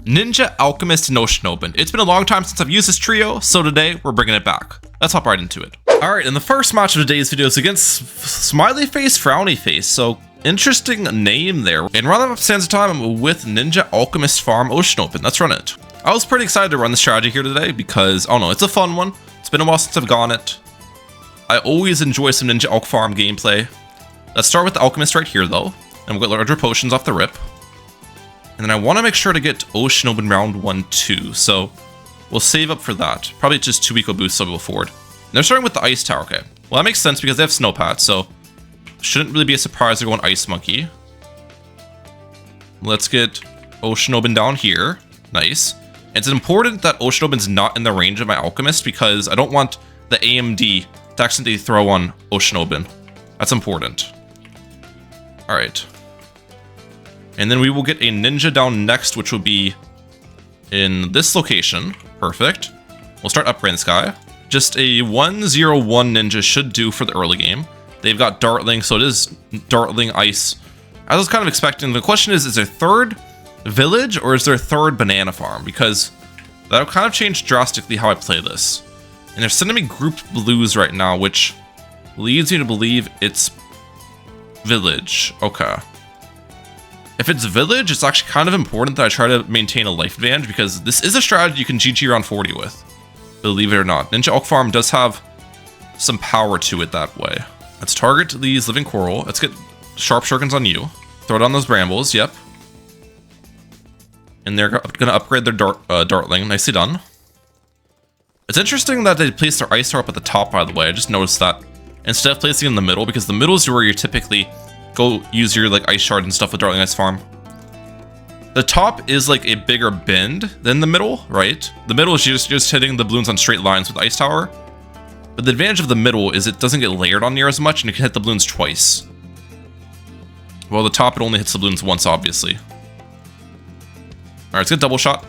Ninja, Alchemist, and Ocean. It's been a long time since I've used this trio, so today we're bringing it back. Let's hop right into it. Alright, and the first match of today's video is against Smiley Face, Frowny Face, so interesting name there. And rather than Sands of Time, I'm with Ninja, Alchemist, Farm, Ocean. Let's run it. I was pretty excited to run the strategy here today because, I don't know, it's a fun one. It's been a while since I've gone it. I always enjoy some Ninja Alch Farm gameplay. Let's start with the Alchemist right here though, and we'll get larger potions off the rip. And then I want to make sure to get Ocean Open round 1 too, so we'll save up for that. Probably just 2 eco boosts so we'll go forward. And they're starting with the Ice Tower, okay. Well, that makes sense because they have Snowpat, so shouldn't really be a surprise they're going Ice Monkey. Let's get Ocean Open down here. Nice. It's important that Ocean Open's not in the range of my Alchemist because I don't want the AMD to accidentally throw on Ocean Open. That's important. Alright. And then we will get a Ninja down next, which will be in this location. Perfect. We'll start upgrading this guy. Just a 101 Ninja should do for the early game. They've got Dartling, so it is Dartling Ice. I was kind of expecting. The question is there third village or is there third banana farm? Because that'll kind of change drastically how I play this. And they're sending me grouped blues right now, which leads me to believe it's village. Okay. If it's village, it's actually kind of important that I try to maintain a life advantage because this is a strategy you can GG around 40 with. Believe it or not. Ninja Alch Farm does have some power to it that way. Let's target these living coral. Let's get sharp shurikens on you. Throw down those brambles, yep. And they're gonna upgrade their Dartling. Nicely done. It's interesting that they place their Ice Tower up at the top, by the way. I just noticed that. Instead of placing it in the middle, because the middle is where you typically go use your like ice shard and stuff with Dartling Ice Farm. The top is like a bigger bend than the middle, right? The middle is just hitting the balloons on straight lines with Ice Tower. But the advantage of the middle is it doesn't get layered on near as much and you can hit the balloons twice. Well, the top, it only hits the balloons once, obviously. Alright, let's get double shot.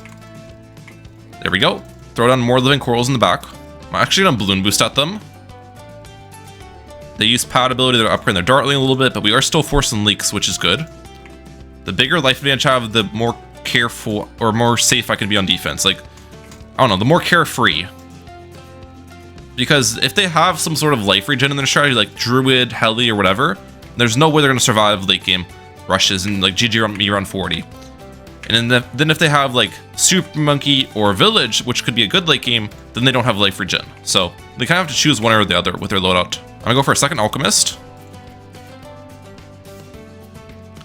There we go. Throw down more living corals in the back. I'm actually gonna balloon boost at them. They use pad ability to upgrade their Dartling a little bit, but we are still forcing leaks, which is good. The bigger life advantage I have, the more careful or more safe I can be on defense. Like, I don't know, the more carefree. Because if they have some sort of life regen in their strategy, like Druid, Heli, or whatever, there's no way they're going to survive late game rushes and like GG me around 40. And then if they have like Super Monkey or Village, which could be a good late game, then they don't have life regen. So they kind of have to choose one or the other with their loadout. I'm gonna go for a second Alchemist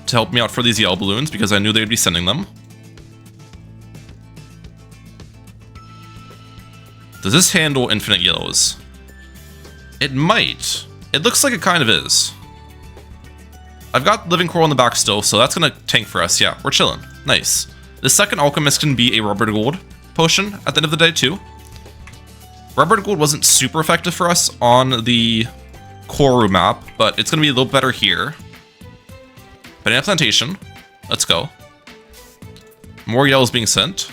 to help me out for these yellow balloons because I knew they'd be sending them. Does this handle infinite yellows? It might. It looks like it kind of is. I've got Living Coral in the back still, so that's gonna tank for us. Yeah, we're chilling. Nice. The second Alchemist can be a Rubber Gold potion at the end of the day too. Rubber Gold wasn't super effective for us on the Koru map, but it's gonna be a little better here. Banana Plantation. Let's go. More yellows being sent.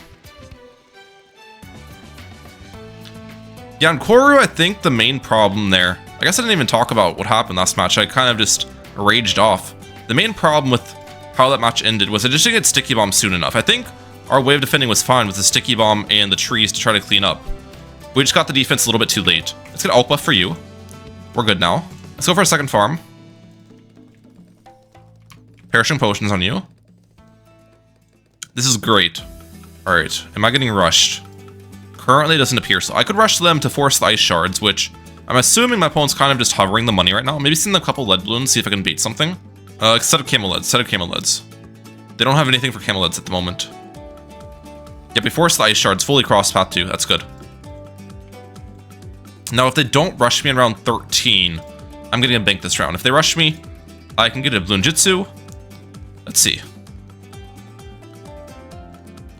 Yeah, on Koru, I think the main problem there, I guess I didn't even talk about what happened last match. I kind of just raged off. The main problem with how that match ended was I just didn't get Sticky Bomb soon enough. I think our way of defending was fine with the Sticky Bomb and the trees to try to clean up. We just got the defense a little bit too late. Let's get Alch Buff for you. We're good now. Let's go for a second farm. Perishing potions on you. This is great. Alright, am I getting rushed? Currently it doesn't appear so. I could rush them to force the ice shards, which I'm assuming my opponent's kind of just hovering the money right now. Maybe send them a couple lead balloons, see if I can bait something. Set of camel leads, set of camel leads. They don't have anything for camel leads at the moment. Yep, we forced the ice shards fully cross path too. That's good. Now, if they don't rush me in round 13, I'm getting a bank this round. If they rush me, I can get a Bloon Jitsu. Let's see.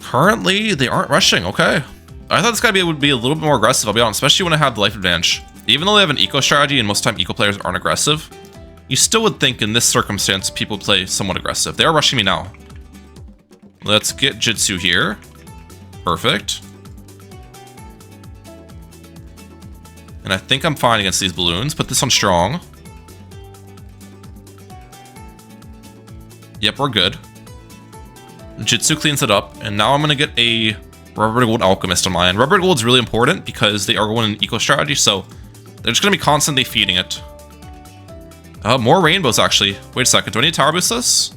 Currently, they aren't rushing. Okay. I thought this guy would be a little bit more aggressive, I'll be honest, especially when I have the life advantage. Even though they have an eco strategy, and most of the time eco players aren't aggressive, you still would think in this circumstance, people play somewhat aggressive. They are rushing me now. Let's get Jitsu here. Perfect. And I think I'm fine against these balloons. Put this on strong. Yep, we're good. Jitsu cleans it up, and now I'm gonna get a rubber gold alchemist on my end. Rubber gold's really important because they are going in eco strategy, so they're just gonna be constantly feeding it. More rainbows actually. Wait a second, do I need to tower boost this?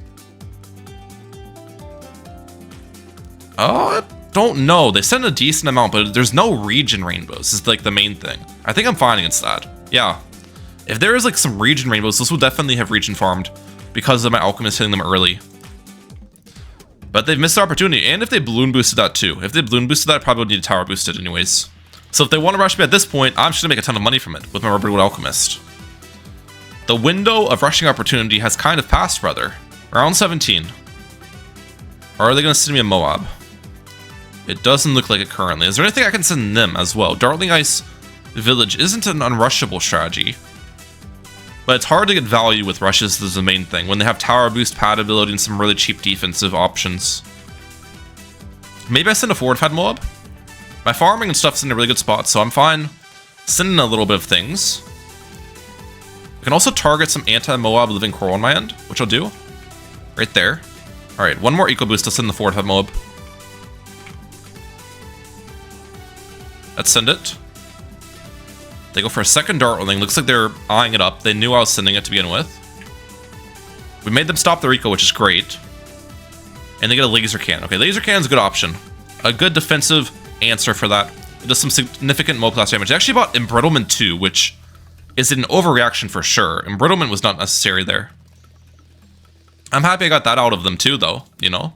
I don't know. They send a decent amount, but there's no region rainbows is like the main thing. I think I'm fine against that. Yeah. If there is like some region rainbows, this will definitely have region farmed because of my alchemist hitting them early. But they've missed the opportunity, and if they balloon boosted that too. If they balloon boosted that, I probably would need to tower boost it anyways. So if they want to rush me at this point, I'm just gonna make a ton of money from it with my rubber gold alchemist. The window of rushing opportunity has kind of passed, brother. Round 17. Or are they gonna send me a Moab? It doesn't look like it currently. Is there anything I can send them as well? Dartling Ice Village isn't an unrushable strategy, but it's hard to get value with rushes is the main thing, when they have tower boost, pad ability, and some really cheap defensive options. Maybe I send a fortified Moab? My farming and stuff's in a really good spot, so I'm fine sending a little bit of things. I can also target some anti-Moab living coral on my end, which I'll do. Right there. Alright, one more eco boost to send the fortified Moab. Let's send it. They go for a second Dartling. Looks like they're eyeing it up. They knew I was sending it to begin with. We made them stop their eco, which is great. And they get a laser cannon. Okay, laser cannon's a good option. A good defensive answer for that. It does some significant Moblast damage. They actually bought Embrittlement too, which is an overreaction for sure. Embrittlement was not necessary there. I'm happy I got that out of them too, though, you know?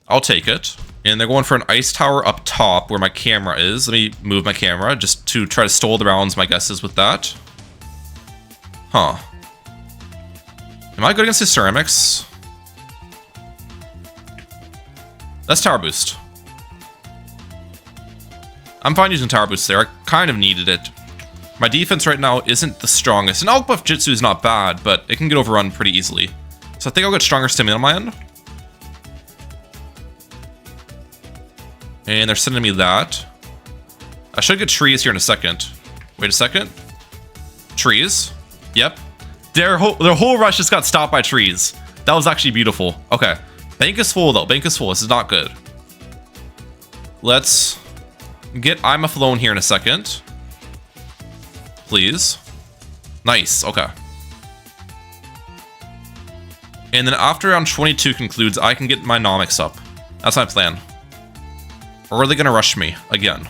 I'll take it. And they're going for an ice tower up top where my camera is. Let me move my camera just to try to stall the rounds, my guess is with that. Huh. Am I good against his ceramics? That's tower boost. I'm fine using tower boost there. I kind of needed it. My defense right now isn't the strongest. And Alch buff Jitsu is not bad, but it can get overrun pretty easily. So I think I'll get stronger stimulant on my end. And they're sending me that. I should get trees here in a second. Wait a second. Trees. Yep. Their whole rush just got stopped by trees. That was actually beautiful. Okay. Bank is full though. Bank is full. This is not good. Let's get I'm a Flown here in a second. Please. Nice. Okay. And then after round 22 concludes, I can get my nomics up. That's my plan. Or are they gonna rush me again?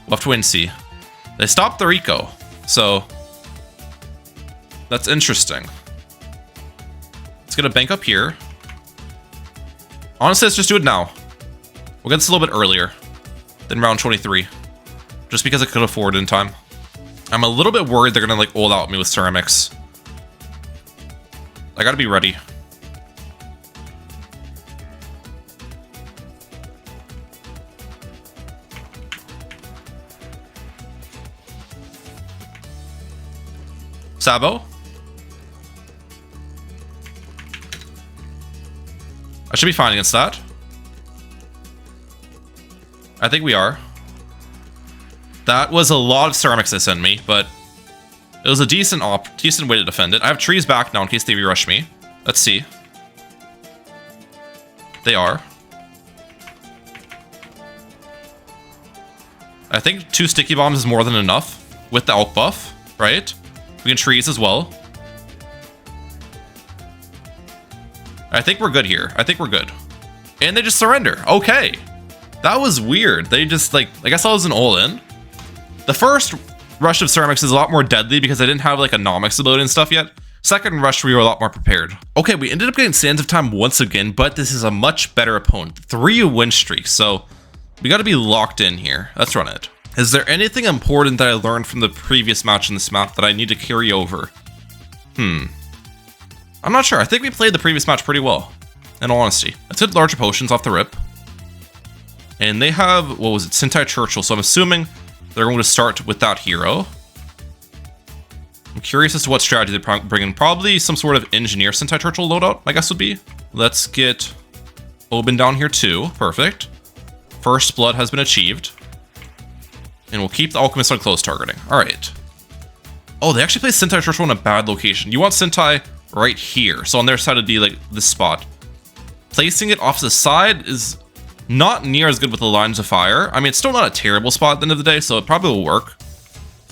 We'll have to wait and see. They stopped their eco, so that's interesting. Let's get a bank up here. Honestly, let's just do it now. We'll get this a little bit earlier than round 23, just because I could afford it in time. I'm a little bit worried they're gonna like ult out me with ceramics. I gotta be ready. Sabo? I should be fine against that. I think we are. That was a lot of ceramics they sent me, but it was a decent way to defend it. I have trees back now in case they re-rush me. Let's see. They are. I think 2 sticky bombs is more than enough with the Alch buff, right? We can trees as well. I think we're good here. I think we're good. And they just surrender. Okay. That was weird. They just like, I guess I was an all-in. The first rush of ceramics is a lot more deadly because I didn't have like a nomics ability and stuff yet. Second rush, we were a lot more prepared. Okay, we ended up getting Sands of Time once again, but this is a much better opponent. 3 win streak, so we got to be locked in here. Let's run it. Is there anything important that I learned from the previous match in this map that I need to carry over? I'm not sure. I think we played the previous match pretty well, in all honesty. Let's hit larger potions off the rip. And they have, what was it, Sentai Churchill, so I'm assuming they're going to start with that hero. I'm curious as to what strategy they bring in. Probably some sort of engineer Sentai Churchill loadout, I guess would be. Let's get Oben down here too. Perfect. First blood has been achieved. And we'll keep the alchemist on close targeting. Alright. Oh, they actually play Sentai Churchill in a bad location. You want Sentai right here. So on their side it'd be like this spot. placing it off to the side is not near as good with the lines of fire. I mean, it's still not a terrible spot at the end of the day, so it probably will work.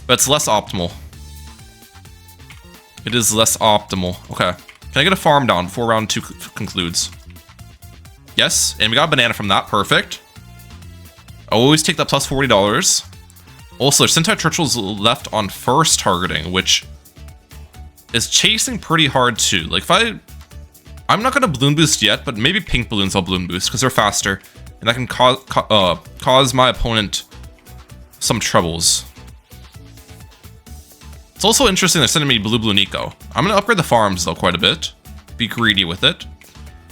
But it's less optimal. It is less optimal. Okay. Can I get a farm down before round 2 concludes? Yes, and we got a banana from that. Perfect. I always take that plus $40. Also, Sentai Churchill's left on first targeting, which is chasing pretty hard too. Like, if I'm not going to balloon boost yet, but maybe pink balloons I'll balloon boost because they're faster. And that can cause my opponent some troubles. It's also interesting they're sending me blue Nico. I'm going to upgrade the farms though quite a bit. Be greedy with it.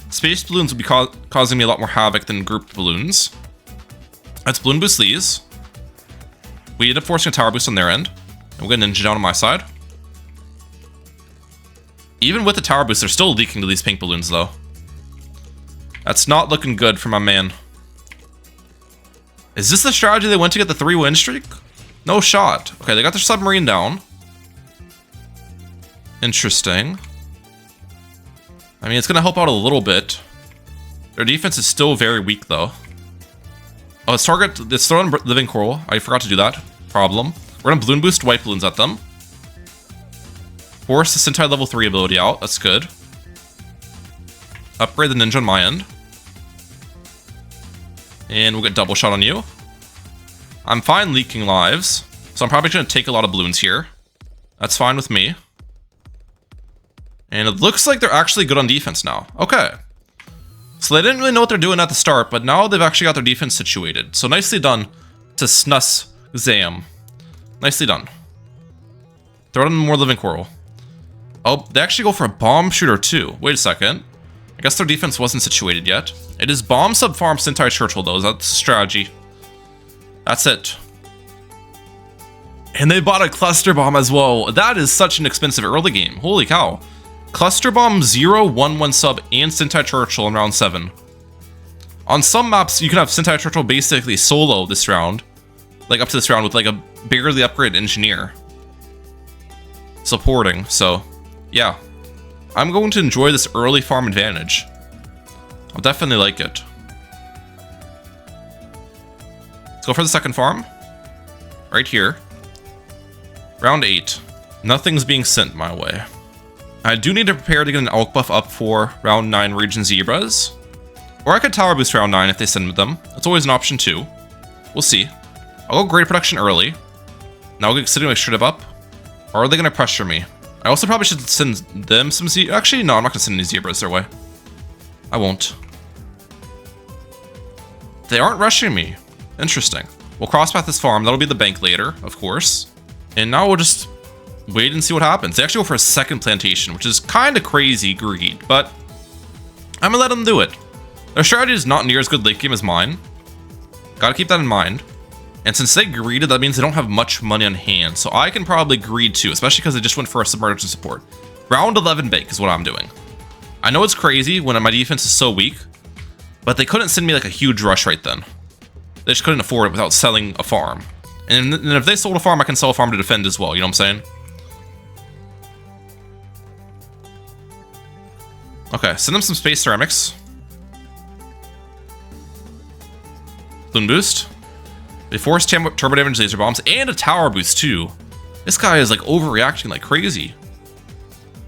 Space balloons will be causing me a lot more havoc than grouped balloons. Let's balloon boost these. We end up forcing a tower boost on their end. And we'll get a ninja down on my side. Even with the tower boost, they're still leaking to these pink balloons though. That's not looking good for my man. Is this the strategy they went to get the 3-win streak? No shot. Okay, they got their submarine down. Interesting. I mean, it's going to help out a little bit. Their defense is still very weak, though. Oh, let's throw in living coral. I forgot to do that. Problem. We're going to balloon boost white balloons at them. Force the Sentai level 3 ability out. That's good. Upgrade the ninja on my end. And we'll get double shot on you. I'm fine leaking lives, so I'm probably going to take a lot of balloons here. That's fine with me. And it looks like they're actually good on defense now. Okay. So they didn't really know what they're doing at the start, but now they've actually got their defense situated. So nicely done to Snus Zam. Nicely done. Throw in more living coral. Oh, they actually go for a bomb shooter too. Wait a second. I guess their defense wasn't situated yet. It is bomb sub farm Sentai Churchill though. That's strategy. That's it. And they bought a cluster bomb as well. That is such an expensive early game. Holy cow. Cluster bomb 0, 1, sub and Sentai Churchill in round 7. On some maps, you can have Sentai Churchill basically solo this round. Like up to this round with like a barely upgraded engineer. Supporting, so yeah. I'm going to enjoy this early farm advantage. I'll definitely like it. Let's go for the second farm. Right here. Round 8. Nothing's being sent my way. I do need to prepare to get an Elk buff up for round 9 Region Zebras. Or I could tower boost round 9 if they send them. That's always an option too. We'll see. I'll go grade production early. Now we'll get City Straight up. Or are they going to pressure me? I also probably should send them some Actually, no, I'm not going to send any Zebras their way. I won't. They aren't rushing me. Interesting. We'll crosspath this farm. That'll be the bank later, of course. And now we'll just wait and see what happens. They actually go for a second plantation, which is kind of crazy greed, but I'm going to let them do it. Their strategy is not near as good late game as mine. Gotta keep that in mind. And since they greeded, that means they don't have much money on hand. So I can probably greed too, especially because they just went for a submerged support. Round 11 bank is what I'm doing. I know it's crazy when my defense is so weak, but they couldn't send me like a huge rush right then. They just couldn't afford it without selling a farm. And if they sold a farm, I can sell a farm to defend as well, you know what I'm saying? Okay, send them some space ceramics. Balloon boost. They force turbo damage laser bombs and a tower boost too. This guy is like overreacting like crazy.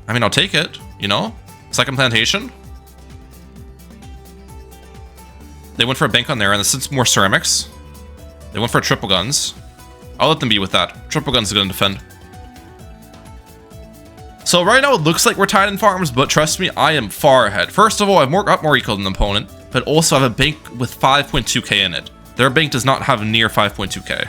I mean, I'll take it, you know? Second plantation. They went for a bank on there and this is more ceramics. They went for triple guns. I'll let them be with that. Triple guns are gonna defend. So right now it looks like we're tied in farms, but trust me, I am far ahead. First of all, I've got more eco than the opponent, but also I have a bank with 5.2k in it. Their bank does not have near 5.2k.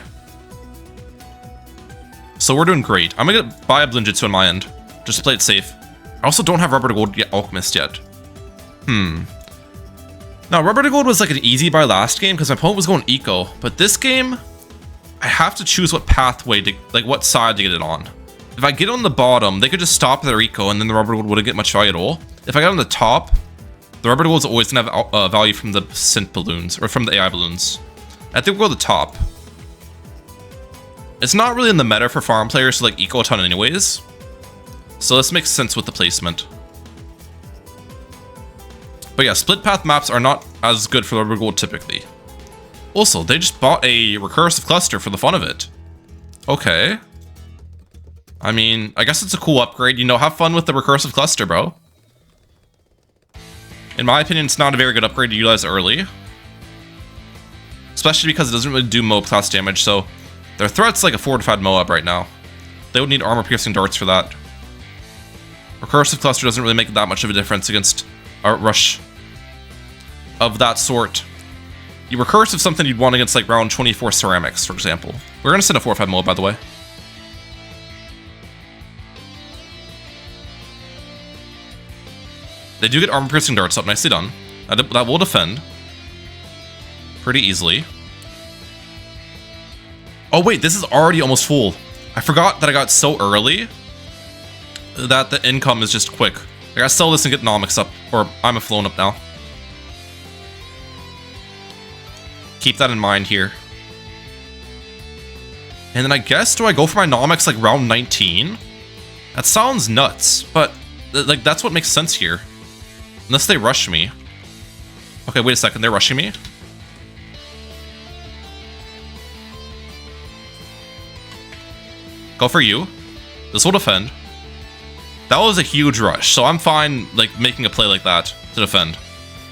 So we're doing great. I'm gonna buy a Blinjitsu on my end, just to play it safe. I also don't have Rubber to Gold Alchemist yet. Now, Rubber to Gold was like an easy buy last game because my opponent was going eco, but this game, I have to choose what pathway to, like what side to get it on. If I get on the bottom, they could just stop their eco and then the Rubber Gold wouldn't get much value at all. If I get on the top, the Rubber Gold is always gonna have value from the synth balloons, or from the AI balloons. I think we'll go to the top. It's not really in the meta for farm players to like eco a ton anyways. So this makes sense with the placement. But yeah, split path maps are not as good for Rubber Gold typically. Also, they just bought a recursive cluster for the fun of it. Okay. I mean, I guess it's a cool upgrade. You know, have fun with the recursive cluster, bro. In my opinion, it's not a very good upgrade to utilize early. Especially because it doesn't really do Moab class damage, so their threat's like a fortified Moab right now. They would need armor-piercing darts for that. Recursive cluster doesn't really make that much of a difference against a rush of that sort. You recursive something you'd want against like round 24 ceramics, for example. We're gonna send a 4-5 Moab, by the way. They do get armor-piercing darts up, nicely done. That will defend pretty easily. Oh wait, this is already almost full. I forgot that I got so early that the income is just quick. I gotta sell this and get Nomics up, or I'm a flown up now. Keep that in mind here. And then I guess, do I go for my Nomics like round 19? That sounds nuts, but like that's what makes sense here. Unless they rush me. Okay, wait a second, they're rushing me? Go for you. This will defend. That was a huge rush, so I'm fine like making a play like that to defend.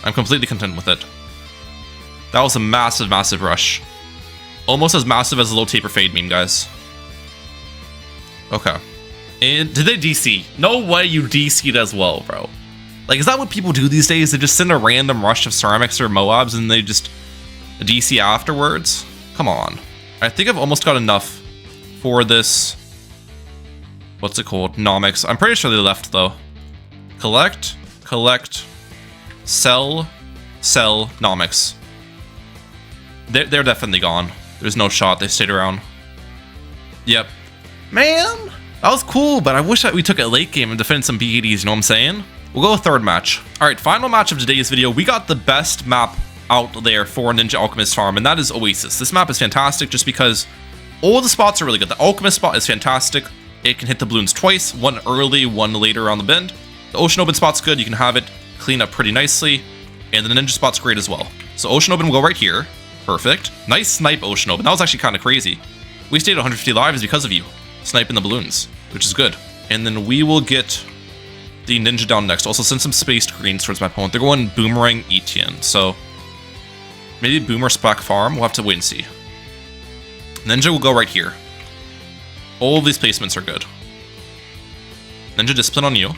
I'm completely content with it. That was a massive, massive rush. Almost as massive as the low taper fade meme, guys. Okay. And did they DC? No way you DC'd as well, bro. Like, is that what people do these days? They just send a random rush of ceramics or Moabs and they just DC afterwards? Come on. I think I've almost got enough for this. What's it called? Nomics. I'm pretty sure they left though. Collect, collect, sell, sell, Nomics. They're definitely gone. There's no shot. They stayed around. Yep. Man, that was cool, but I wish that we took it late game and defended some B80s, you know what I'm saying? We'll go with third match. All right, final match of today's video. We got the best map out there for Ninja Alchemist farm, and that is Oasis. This map is fantastic just because all the spots are really good. The Alchemist spot is fantastic. It can hit the Bloons twice, one early, one later on the bend. The Ocean Open spot's good. You can have it clean up pretty nicely, and the Ninja spot's great as well. So Ocean Open will go right here. Perfect. Nice snipe, Ocean Open. That was actually kind of crazy. We stayed 150 lives because of you. Sniping the Bloons, which is good. And then we will get the Ninja down next. Also send some spaced greens towards my opponent. They're going Boomerang Etienne, so maybe Boomer Spack Farm. We'll have to wait and see. Ninja will go right here. All of these placements are good. Ninja Discipline on you.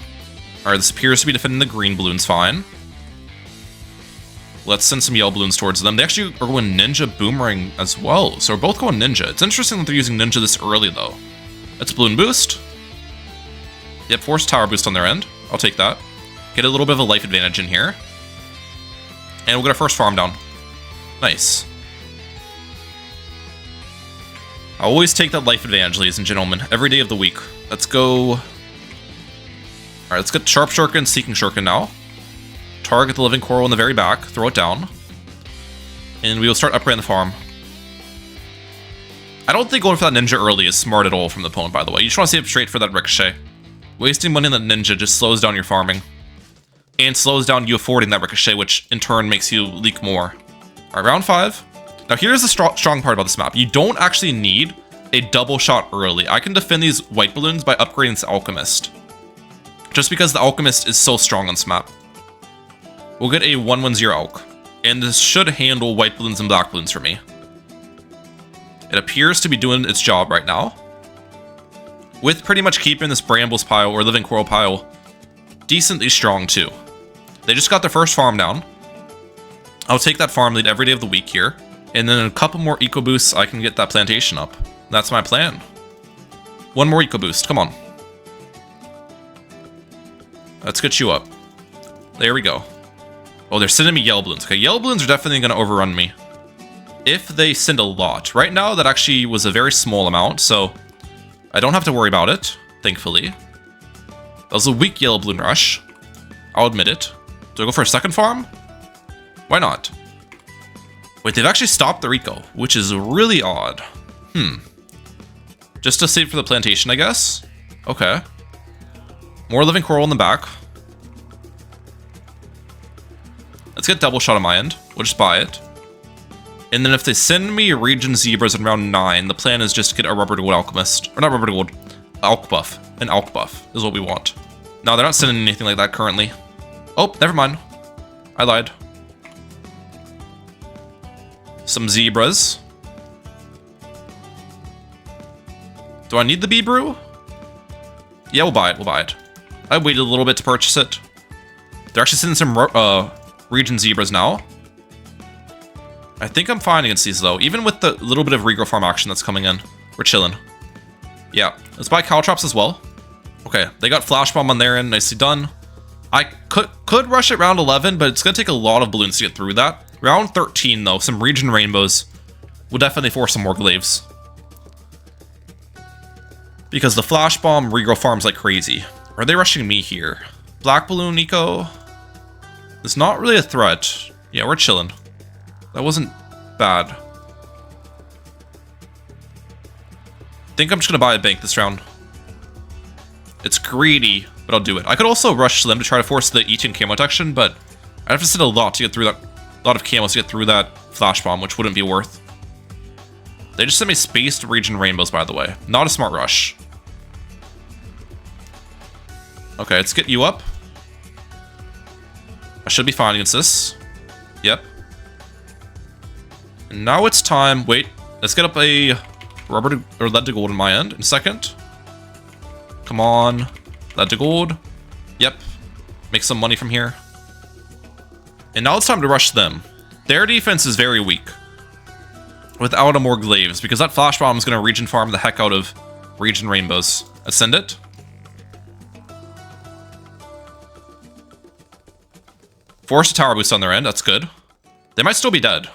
Alright, this appears to be defending the green Bloons fine. Let's send some yellow Bloons towards them. They actually are going Ninja Boomerang as well, so we're both going Ninja. It's interesting that they're using Ninja this early, though. Let's Bloon Boost. Yep, force Tower Boost on their end. I'll take that. Get a little bit of a life advantage in here. And we'll get our first farm down. Nice. I always take that life advantage, ladies and gentlemen, every day of the week. Let's go. Alright, let's get Sharp Shuriken, Seeking Shuriken now. Target the Living Coral in the very back, throw it down. And we will start upgrading the farm. I don't think going for that Ninja early is smart at all from the opponent, by the way. You just want to save straight for that Ricochet. Wasting money on that Ninja just slows down your farming. And slows down you affording that Ricochet, which in turn makes you leak more. Alright, round 5. Now here's the strong part about this map. You don't actually need a double shot early. I can defend these white balloons by upgrading this Alchemist. Just because the Alchemist is so strong on this map. We'll get a 1-1-0 Alch. And this should handle white balloons and black balloons for me. It appears to be doing its job right now. With pretty much keeping this Brambles pile or Living Coral pile decently strong too. They just got their first farm down. I'll take that farm lead every day of the week here. And then a couple more eco boosts, I can get that plantation up. That's my plan. One more eco boost, come on. Let's get you up. There we go. Oh, they're sending me yellow balloons. Okay, yellow balloons are definitely going to overrun me. If they send a lot. Right now, that actually was a very small amount, so I don't have to worry about it, thankfully. That was a weak yellow balloon rush. I'll admit it. Do I go for a second farm? Why not? Wait, they've actually stopped the Rico, which is really odd. Just to save for the plantation, I guess? Okay. More Living Coral in the back. Let's get double shot on my end. We'll just buy it. And then if they send me region zebras in round 9, the plan is just to get a rubber to gold alchemist. Or not rubber to gold, alch buff. An alch buff is what we want. No, they're not sending anything like that currently. Oh, never mind. I lied. Some zebras. Do I need the bee brew? Yeah, we'll buy it. We'll buy it. I waited a little bit to purchase it. They're actually sending some region zebras now. I think I'm fine against these though. Even with the little bit of regrow farm action that's coming in, we're chilling. Yeah, let's buy caltrops as well. Okay, they got flash bomb on their end. Nicely done. I could rush it round 11, but it's gonna take a lot of balloons to get through that. Round 13 though, some region rainbows will definitely force some more glaives. Because the flash bomb regrow farms like crazy. Are they rushing me here? Black balloon eco. It's not really a threat. Yeah, we're chilling. That wasn't bad. I think I'm just gonna buy a bank this round. It's greedy, but I'll do it. I could also rush them to try to force the eating camo protection, but I'd have to send a lot to get through that. A lot of camos to get through that flash bomb, which wouldn't be worth. They just sent me spaced region rainbows, by the way. Not a smart rush. Okay, let's get you up. I should be fine against this. Yep. And now it's time. Wait, let's get up a rubber to, or lead to gold on my end in a second. Come on, lead to gold. Yep, make some money from here. And now it's time to rush them. Their defense is very weak without a more glaives, because that flash bomb is going to region farm the heck out of region rainbows. Ascend it. Force a tower boost on their end. That's good. They might still be dead.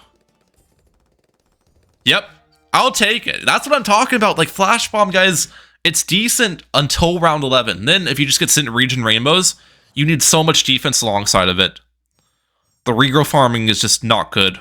Yep, I'll take it. That's what I'm talking about. Like, flash bomb, guys, it's decent until round 11. Then if you just get sent region rainbows, you need so much defense alongside of it. The regrow farming is just not good.